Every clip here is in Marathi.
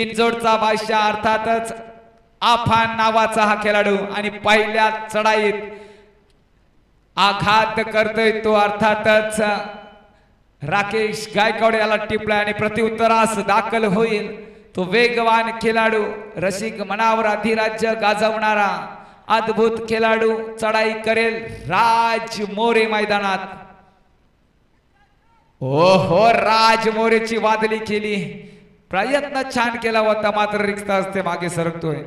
इंजोडचा बादशाह अर्थातच आफान नावाचा हा खेळाडू आणि पहिल्या चढाईत आघात करतोय तो अर्थातच राकेश गायकवाड याला टिपला आणि प्रत्युत्तरास दाखल होईल तो वेगवान खेळाडू रसिक मनावर अधिराज्य गाजवणारा अद्भुत खेळाडू चढाई करेल राज मोरे मैदानात। हो हो राज मोरेची वादली केली प्रयत्न छान केला होता मात्र रिक्त असते मागे सरकतोय।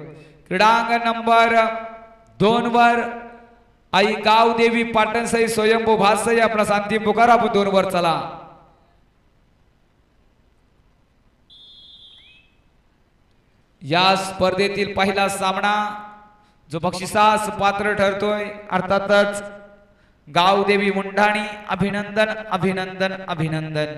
क्रीडांगण नंबर 2 वर आई गावदेवी पाटणसई स्वयंभू भासई आपला शांती पुकार आपण 2 वर चला। या स्पर्धेतील पहिला सामना जो बक्षिसास पात्र ठरतोय अर्थातच गावदेवी मुंढाणी अभिनंदन अभिनंदन अभिनंदन।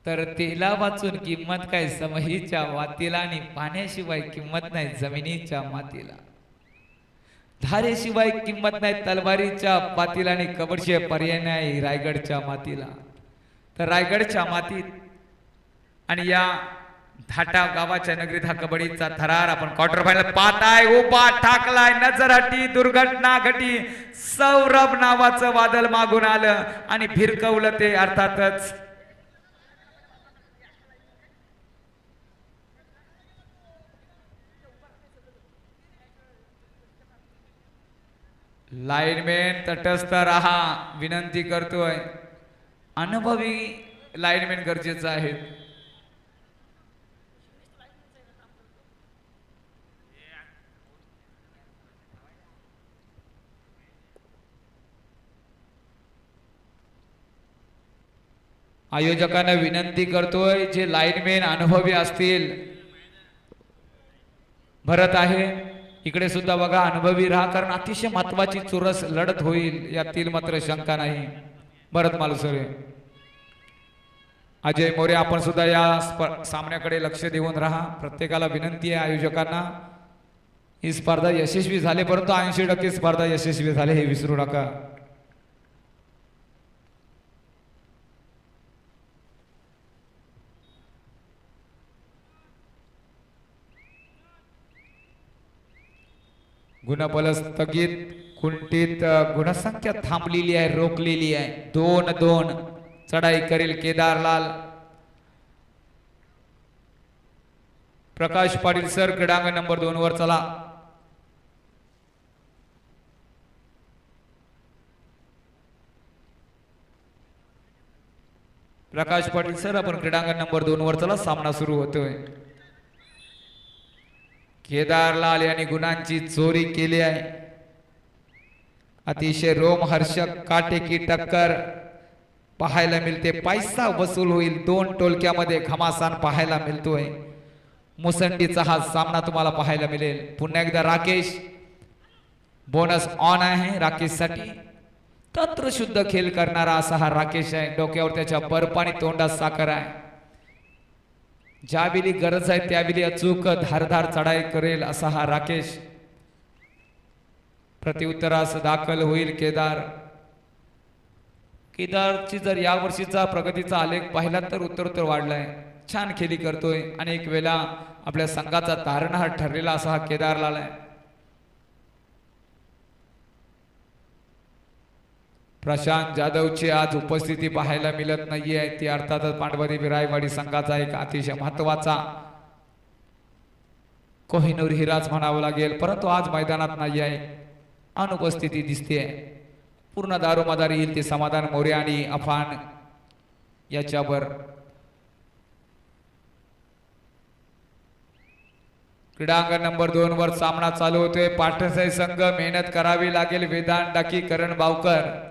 तर तेला वाचून किंमत काय समहीच्या वातीला आणि पाण्याशिवाय किंमत नाही जमिनीच्या मातीला धारेशिवाय किंमत नाही तलवारीच्या पातीला आणि कबडशिवाय पर्याय नाही रायगडच्या मातीला। तर रायगडच्या मातीत आणि या धाटा गावाच्या नगरीत हा कबड्डीचा थरार आपण क्वार्टर फायनल पाहताय उभा ठाकलाय नजर हटी दुर्घटना घटी सौरभ नावाचं वादळ मागून आलं आणि भिरकवलं ते अर्थातच लाईनमॅन तटस्थ राहा विनंती करतोय अनुभवी लाईनमॅन गरजेचं आहे। आयोजकांना विनंती करतोय जे लाईनमॅन अनुभवी असतील भरत आहे इकडे सुद्धा बघा अनुभवी राहा कारण अतिशय महत्वाची चुरस लढत होईल यातील मात्र शंका नाही। भरत मालुसरे अजय मोरे आपण सुद्धा या सामन्याकडे लक्ष देऊन राहा प्रत्येकाला विनंती आहे आयोजकांना ही स्पर्धा यशस्वी झाली परंतु 80% स्पर्धा यशस्वी झाली हे विसरू नका। गुणबल स्थगित कुंठित गुणसंख्या थांबलेली आहे रोखलेली आहे 2-2 चढाई करेल केदारलाल प्रकाश पाटील सर क्रीडांगण नंबर 2 वर चला। प्रकाश पाटील सर आपण क्रीडांगण नंबर 2 वर चला सामना सुरू होतोय। केदारलाल यांनी गुणांची चोरी केली आहे अतिशय रोमहर्षक काटेकी टक्कर पाहायला मिळते पैसा वसूल होईल 2 टोलक्यामध्ये घमासान पाहायला मिळतोय मुसंडीचा हा सामना तुम्हाला पाहायला मिळेल। पुन्हा एकदा राकेश बोनस ऑन आहे राकेश साठी तंत्र शुद्ध खेळ करणारा असा हा राकेश आहे डोक्यावर त्याच्या बर्फ आणि तोंडात साखर आहे ज्यावेळी गरज आहे त्यावेळी अचूक धारधार चढाई करेल असा हा राकेश प्रत्युत्तरास दाखल होईल। केदारची जर या वर्षीचा प्रगतीचा आलेख पाहिला तर उत्तरोत्तर वाढलाय छान खेळी करतोय अनेक वेळा आपल्या संघाचा तारणहार ठरलेला असा हा केदारलाल आहे। प्रशांत जाधवची आज उपस्थिती पाहायला मिळत नाहीये ती अर्थातच पांडवदेवी रायवाडी संघाचा एक अतिशय महत्वाचा कोहिनूर हिराच म्हणावं लागेल परंतु आज मैदानात नाही आहे अनुपस्थिती दिसते पूर्ण दारोमदार येईल ते समाधान मोरे आणि अफान याच्यावर। क्रीडांगण नंबर 2 वर सामना चालू होतोय पाटणसाई संघ मेहनत करावी लागेल वेदांत डाकी करण बावकर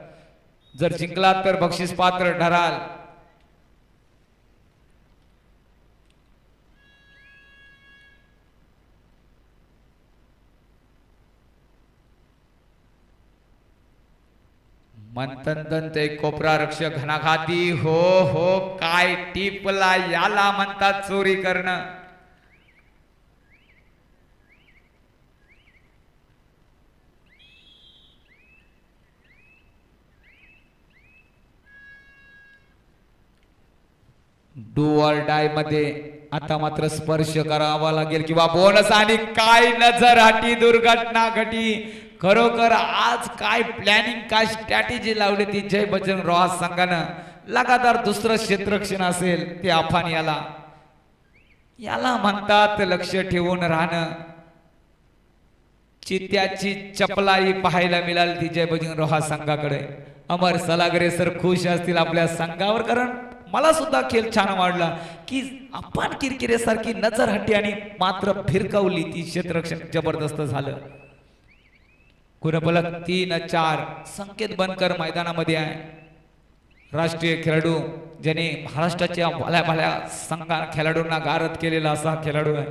जर जिंकलात तर बक्षीस पात्र ठराल। मंथन ते कोपरा रक्षक घणाघाती हो हो काय टिपला याला म्हणतात चोरी करणं। डू ऑर डाय मध्ये आता मात्र स्पर्श करावा लागेल किंवा बोनस आणि काय नजर हटी दुर्घटना घटी खरोखर आज काय प्लॅनिंग काय स्ट्रॅटेजी लावली ती जय बजरंग रोहा संघानं लगातार दुसरं क्षेत्ररक्षण असेल ते आफान याला म्हणतात लक्ष ठेवून राहणं चित्याची चपलाई पाहायला मिळाली ती जय बजरंग रोहा संघाकडे अमर सलागरे सर खुश असतील आपल्या संघावर कारण मला सुद्धा खेळ छान वाटला की आपण किरकिरे सारखी नजर हटी आणि मात्र फिरकवली ती क्षेत्ररक्षण जबरदस्त झालं गुणफलक 3-4 संकेत बनकर मैदानामध्ये आहे राष्ट्रीय खेळाडू ज्याने महाराष्ट्राच्या भल्या भल्या संघा खेळाडूंना गारद केलेला असा खेळाडू आहे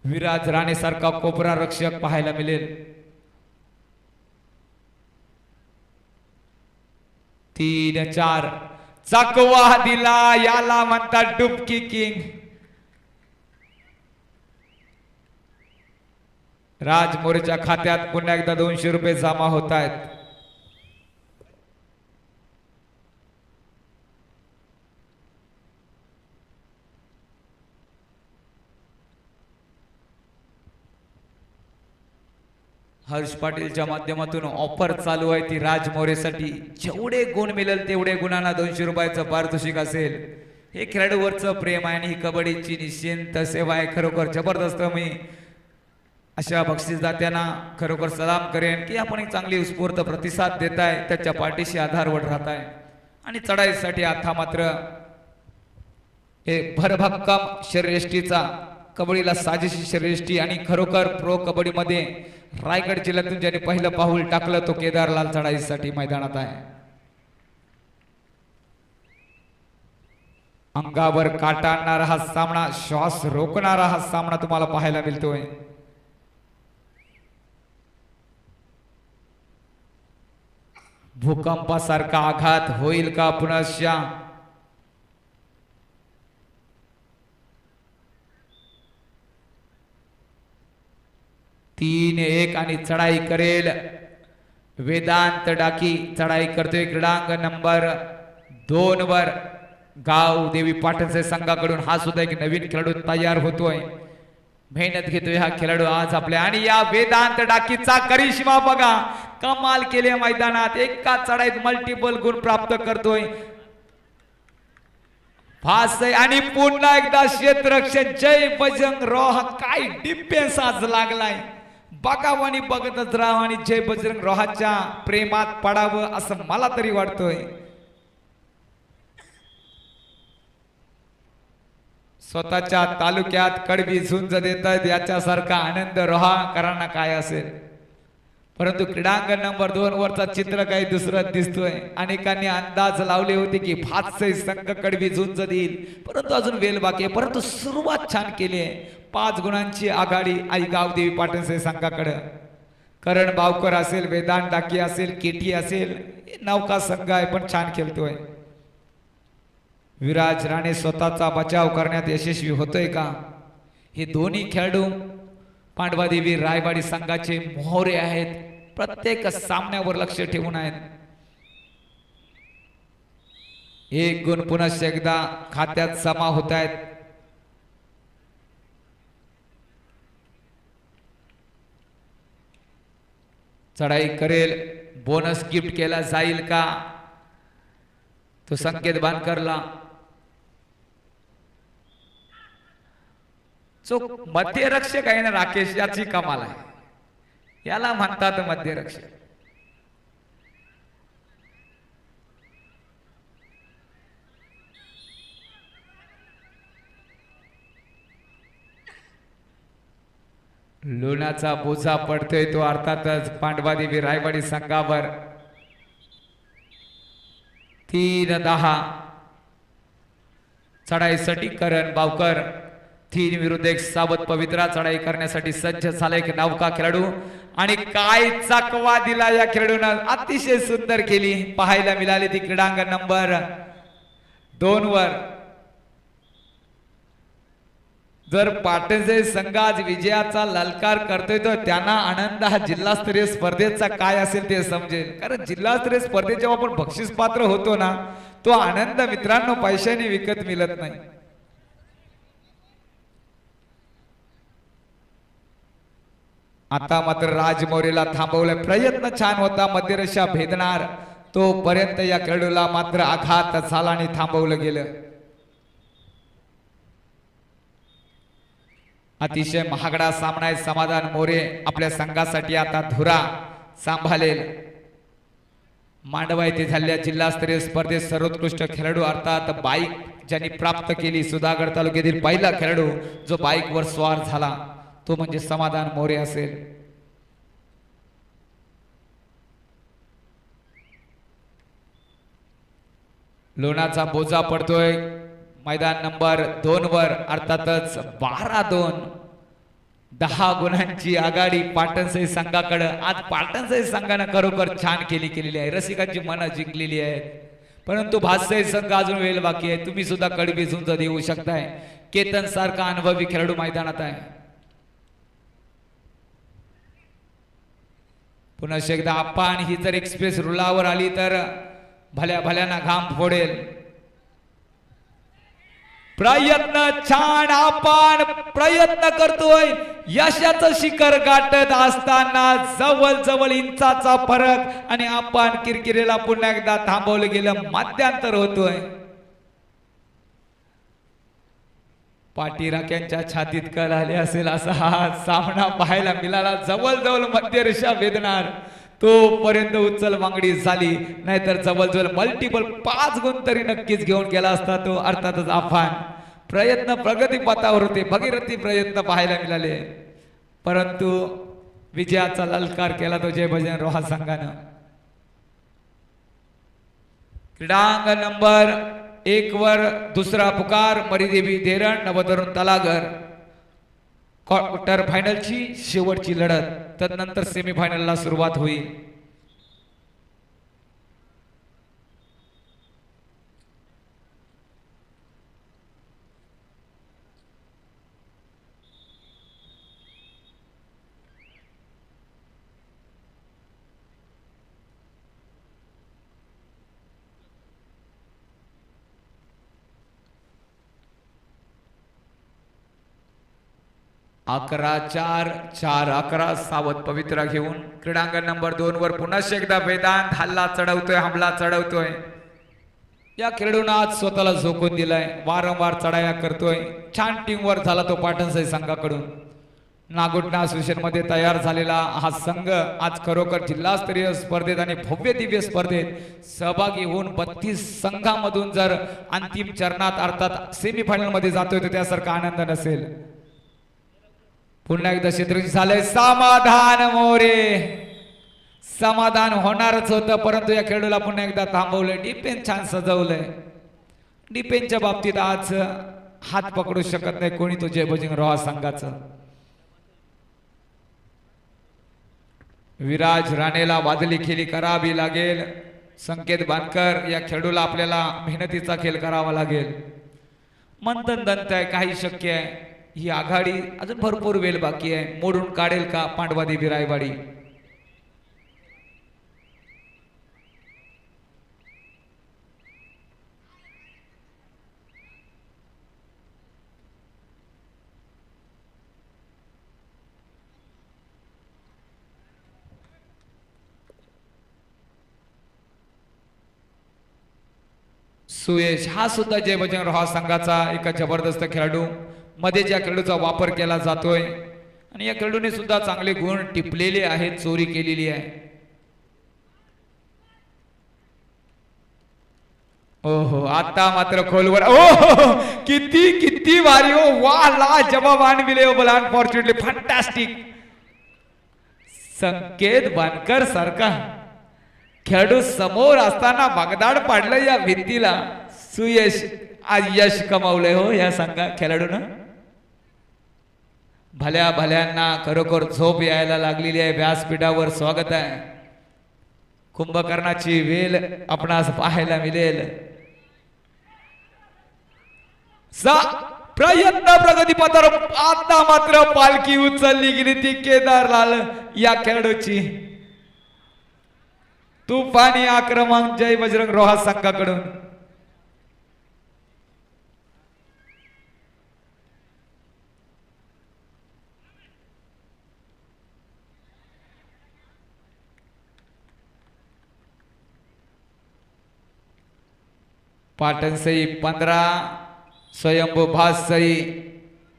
विराज राणे सारखा कोपरा रक्षक पाहायला मिळेल 3-4 चकवा दिला याला म्हणतात डुबकी किंग राज मोरेच्या खात्यात पुन्हा एकदा 200 रुपये जमा होत आहेत हर्ष पाटीलच्या माध्यमातून ऑफर चालू आहे ती राज मोरेसाठी जेवढे गुण मिळेल तेवढे गुणांना 200 रुपयाचं पारितोषिक असेल हे खेळाडूवरचं प्रेम आहे आणि ही कबड्डीची निश्चिंत सेवा आहे खरोखर जबरदस्त मी अशा बक्षीसदात्यांना खरोखर सलाम करेन की आपण एक चांगली उत्स्फूर्त प्रतिसाद देताय त्याच्या पाठीशी आधारवड राहताय आणि चढाईसाठी आता मात्र हे भरभक्कम शर्यष्टीचा कबड्डीला साजेशी शर्यष्टी आणि खरोखर प्रो कबड्डी मध्ये रायगड जिल्ह्यातून ज्याने पहिलं पाऊल टाकलं तो केदारलाल चढाईसाठी मैदानात आहे अंगावर काटा आणणारा हा सामना श्वास रोखणारा हा सामना तुम्हाला पाहायला मिळतोय भूकंपासारखा आघात होईल का पुनश्च 3-1 आणि चढाई करेल वेदांत डाकी चढाई करतोय क्रीडांगण नंबर 2 वर गाव देवी पाटणचे संघाकडून हा सुद्धा एक नवीन खेळाडू तयार होतोय मेहनत घेतोय हा खेळाडू आज आपल्या आणि या वेदांत डाकीचा करिश्मा बघा कमाल केले मैदानात एका चढाईत मल्टिपल गुण प्राप्त करतोय फास आणि पुन्हा एकदा क्षेत्ररक्षण जय बजरंग रोहा काय डिफेन्स आज लागलाय बघावानी बघतच राहा आणि जय बजरंग रोहाच्या प्रेमात पडावं असं मला तरी वाटतोय स्वतःच्या तालुक्यात कडबी झुंज देत आहेत याच्यासारखा आनंद रोहाकरांना काय असेल परंतु क्रीडांगण नंबर 2 वरचा चित्र काही दुसरं दिसतोय अनेकांनी अंदाज लावले होते की फातसे संघ कडबी झुंज देईल परंतु अजून वेल बाकी आहे परंतु सुरुवात छान केली आहे 5 गुणांची आघाडी आई गावदेवी पाटणचे संघाकडे करण बावकर असेल वेदांत डाकी असेल केटी असेल नौका संघ आहे पण छान खेळतोय विराज राणे स्वतःचा बचाव करण्यात यशस्वी होतोय का हे दोन्ही खेळाडू पांडवादेवी रायवाडी संघाचे मोहरे आहेत प्रत्येक सामन्यावर लक्ष ठेवून आहेत एक गुण पुन्हा एकदा खात्यात जमा होत आहेत चढाई करेल बोनस गिफ्ट केला जाईल का तो संकेत बांधकरला चोख मध्यरक्षक आहे ना राकेश याची कमाल आहे याला म्हणतात मध्यरक्षक लोणाचा बोजा पडतोय तो अर्थातच पांडवादेवी रायवाडी संघावर 3-10 चढाईसाठी करण बावकर 3 विरुद्ध 1 सावध पवित्रा चढाई करण्यासाठी सज्ज झाला एक नौका खेळाडू आणि काय चकवा दिला या खेळाडूनं अतिशय सुंदर केली पाहायला मिळाली ती क्रीडांगण नंबर 2 वर जर पाटणचे संघ आज विजयाचा ललकार करतोय तर त्यांना आनंद हा जिल्हास्तरीय स्पर्धेचा काय असेल ते समजेल. कारण जिल्हास्तरीय स्पर्धेत जेव्हा आपण बक्षीस पात्र होतो ना, तो आनंद मित्रांनो पैशाने विकत मिळत नाही. आता मात्र राजमौरीला थांबवलं. प्रयत्न छान होता, मध्यरेषा भेदणार तोपर्यंत या खेळाडूला मात्र आघात झाला आणि थांबवलं गेलं. अतिशय महागडा सामना आहे. समाधान मोरे आपल्या संघासाठी आता धुरा सांभाळेल. मांडवा येथे झालेल्या जिल्हास्तरीय स्पर्धेत सर्वोत्कृष्ट खेळाडू अर्थात बाईक ज्यांनी प्राप्त केली, सुधागड तालुक्यातील पहिला खेळाडू जो बाईक वर स्वार झाला तो म्हणजे समाधान मोरे असेल. लोणाचा बोजा पडतोय मैदान नंबर 2 वर, अर्थातच 12-2 10 गुणांची आघाडी पाटणसई संघाकडे. आज पाटणसई संघाने खरोखर छान केलेली आहे. रसिकांची मनं जिंकलेली आहेत. परंतु भातसई संघ अजून वेळ बाकी आहे. तुम्ही सुद्धा कडबी झुंज देऊ शकताय. केतन सारखा अनुभवी खेळाडू मैदानात आहे. पुन्हा एकदा आपण ही जर एक्सप्रेस रुळावर आली तर भल्या भल्याना घाम फोडेल. प्रयत्न छान, आपण प्रयत्न करतोय. यशाचं शिखर गाठत असताना जवळ इंचाचा फरक आणि आपण किरकिरेला पुन्हा एकदा थांबवलं गेलं. मध्यांतर होतोय. पाठीराख्यांच्या छातीत कल आले असेल असा हा सामना पाहायला मिळाला. जवळ मध्यरेषा वेदणार तोपर्यंत उचल मागणी झाली, नाहीतर जवळ मल्टिपल 5 गुण तरी नक्कीच घेऊन गेला असता तो. अर्थातच आपण प्रयत्न प्रगती पथावर होते. भगीरथी प्रयत्न पाहायला मिळाले, परंतु विजयाचा ललकार केला तो जय भजन रोहा संघानं. क्रीडांगण नंबर 1 वर दुसरा पुकार मरीदेवी देरण नवतरुण तलागर. क्वार्टर फायनलची शेवटची लढत, तदनंतर सेमीफायनलला सुरुवात होईल. अकरा 4-4-11 सावध पवित्रा घेऊन क्रीडांगण नंबर 2 वर पुन्हा एकदा वेदांत हल्ला चढवतोय, हमला चढवतोय. या खेळाडूंना आज स्वतःला झोकून दिलाय, वारंवार चढाया करतोय. छान टीम वर झाला तो पाटणसई संघाकडून. नागोटना असोसिएशन मध्ये तयार झालेला हा संघ आज खरोखर जिल्हास्तरीय स्पर्धेत आणि भव्य दिव्य स्पर्धेत सहभागी होऊन 32 संघामधून जर अंतिम चरणात अर्थात सेमीफायनल मध्ये जातोय तर त्यासारखा आनंद नसेल. पुन्हा एकदा क्षेत्ररक्षण झालंय. समाधान मोरे समाधान होणारच होतं, परंतु या खेळाडूला पुन्हा एकदा थांबवलंय. डिफेन्स छान सजवलंय. डिफेन्सच्या बाबतीत आज हात पकडू शकत नाही कोणी तो जय भजन रोहा संघाचा. विराज राणेला वादली खेळी करावी लागेल. संकेत बांधकर या खेळाडूला आपल्याला मेहनतीचा खेळ करावा लागेल. मंथन दंत आहे, काही शक्य आहे. ही आघाडी अजून भरपूर वेळ बाकी आहे. मोडून काढेल का पांडवादेवी रायवाडी. सुयश हा सुद्धा जय भजन रोहा संघाचा एक जबरदस्त खेळाडू. मध्ये ज्या खेळाडूचा वापर केला जातोय आणि या खेळाडूने सुद्धा चांगले गुण टिपलेले आहेत, चोरी केलेली आहे. ओहो आता मात्र खोलवर ओहो किती वारी हो. वा ला जवाब अनबिलिव्हेबल, अनफॉर्च्युनेटली फॅन्टॅस्टिक. संकेत बांधकर सारखा खेळाडू समोर असताना बगदाड पाडलं या भिंतीला. सुयश आज यश कमावलंय हो या संघा खेळाडून. भल्या भल्यांना खरोखर झोप यायला लागलेली आहे. व्यासपीठावर स्वागत आहे. कुंभकर्णाची वेल आपणास पाहायला मिळेल. प्रयत्न प्रगतीपथावर आता मात्र पालखी उचलली गेली ती केदारलाल या खेळाडूची तुफानी आक्रमण जय बजरंग रोहा संघाकडून पाटण सई 15 स्वयंभू भास सई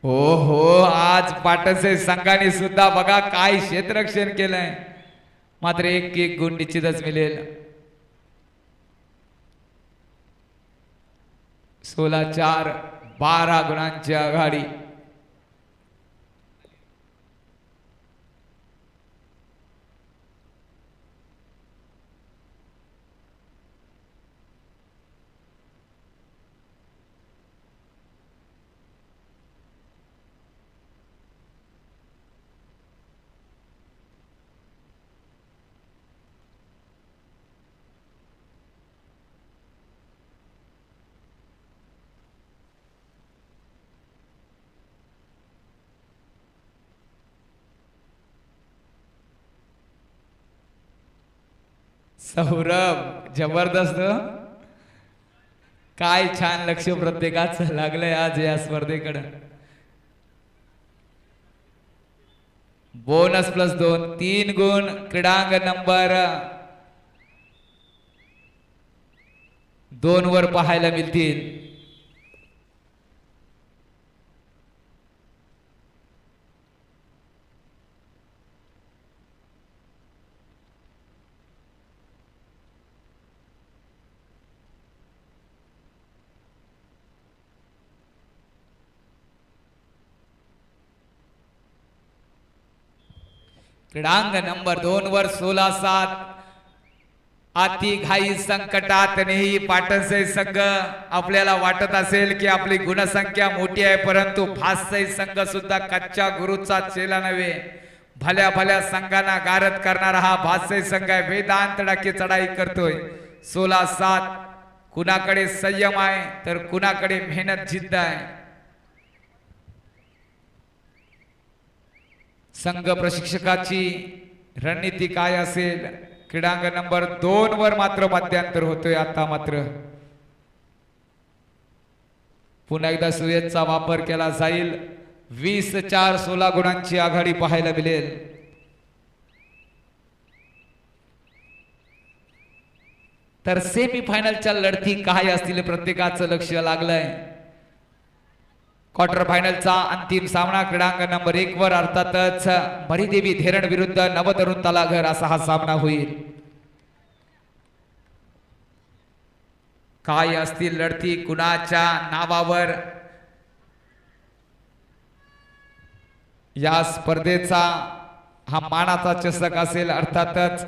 हो हो आज पाटण सई संघाने सुद्धा बघा काय क्षेत्ररक्षण केलंय मात्र एक गुण निश्चितच मिळेल 16-4 12 गुणांची आघाडी सौरभ जबरदस्त काय छान लक्ष प्रत्येकाचं लागलंय आज या स्पर्धेकडे बोनस +2 3 गुण क्रीडांग नंबर 2 वर पाहायला मिळतील क्रीडांग नंबर 2 वर 16-7 अति घाई संकटात नाही पाटणसई संघ आपल्याला वाटत असेल की आपली गुणसंख्या मोठी आहे परंतु भाससई संघ सुद्धा कच्च्या गुरुचा चेला नव्हे भल्या भल्या संघांना गारद करणारा हा भाससई संघ आहे वेदांत डाकी चढाई करतोय 16-7 कुणाकडे संयम आहे तर कुणाकडे मेहनत जिद्द आहे संघ प्रशिक्षकाची रणनीती काय असेल क्रीडांग नंबर 2 वर मात्र मध्यांतर होतोय आता मात्र पुन्हा एकदा सुयेचा वापर केला जाईल 20-4 16 गुणांची आघाडी पाहायला मिळेल तर सेमीफायनलच्या लढती काय असतील प्रत्येकाचं लक्ष लागलंय क्वार्टर फायनलचा अंतिम सामना क्रीडांग नंबर 1 वर अर्थातच मरीदेवी धेरण विरुद्ध नवतरुण तलाघर असा हा सामना होईल काय असतील लढती कुणाच्या नावावर या स्पर्धेचा हा मानाचा चषक असेल अर्थातच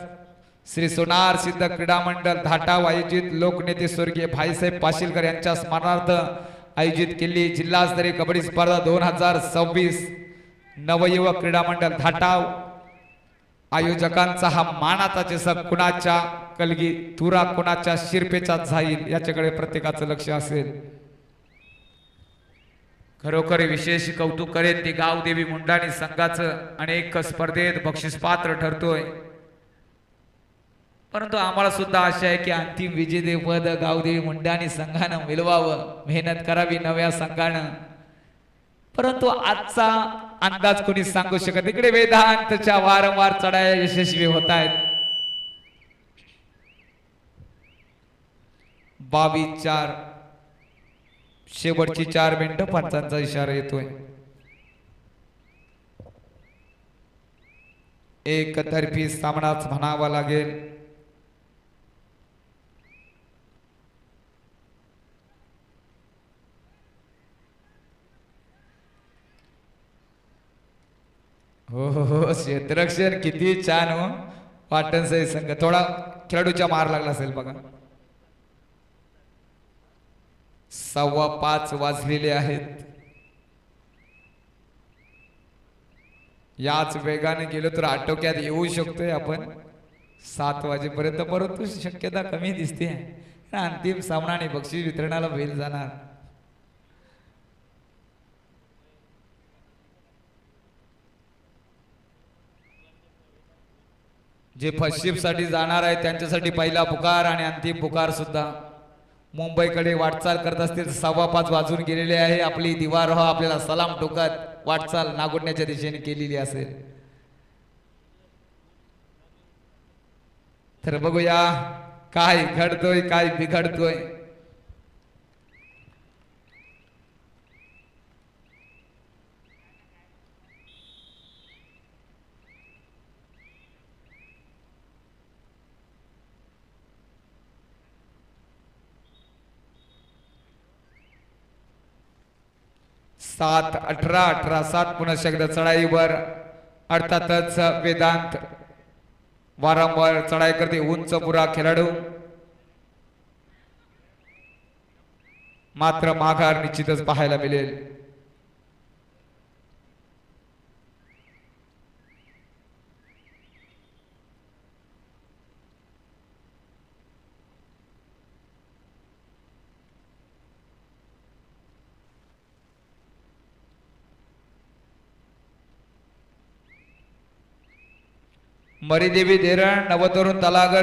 श्री सोनार सिद्ध क्रीडा मंडळ धाटाव आयोजित लोकनेते स्वर्गीय भाईसाहेब पाशीलकर यांच्या स्मरणार्थ आयोजित केली जिल्हास्तरीय कबड्डी स्पर्धा 2026 नवयुवक क्रीडा मंडळ धाटाव आयोजकांचा हा मानाचा चषक कुणाच्या कलगी तुरा कुणाच्या शिरपेचा जाईल याच्याकडे प्रत्येकाचं लक्ष असेल खरोखर विशेष कौतुक करेल ते गावदेवी मुंडाणी संघाचं अनेक स्पर्धेत बक्षीसपात्र ठरतोय परंतु आम्हाला सुद्धा आशा आहे की अंतिम विजेतेपद गावदेवी मुंडाणी संघानं मिळवावं मेहनत करावी नव्या संघानं परंतु आजचा अंदाज कोणी सांगू शकत इकडे वेदांतच्या वारंवार चढाया यशस्वी होत आहेत 22-4 शेवटची 4 मिनिटं पंचांचा इशारा येतोय एकतर्फी सामनाच म्हणावा लागेल हो हो हो क्षेत्ररक्षण किती छान हो पाटणसई संघ थोडा खेळाडूच्या मार लागला असेल बघा 5:15 वाजलेले आहेत याच वेगाने गेलो तर आटोक्यात येऊ शकतोय आपण 7 वाजेपर्यंत परंतु शक्यता कमी दिसते अंतिम सामना आणि बक्षीस वितरणाला वेळ जाणार जे फर्स्ट साठी जाणार आहे त्यांच्यासाठी पहिला पुकार आणि अंतिम पुकार सुद्धा मुंबईकडे वाटचाल करत असतील. 5:15 वाजून गेलेले आहे. आपली दिवार आपल्याला सलाम ठोकत वाटचाल नागोडण्याच्या दिशेने केलेली असेल. तर बघूया काय घडतोय काय बिघडतोय. सात 18-18-7 पुन्हा एकदा चढाईवर अर्थातच वेदांत वारंवार चढाई करते. उंच पुरा खेळाडू मात्र माघार निश्चितच पाहायला मिळेल. मरीदेवी धीरण नवतरुण तलागर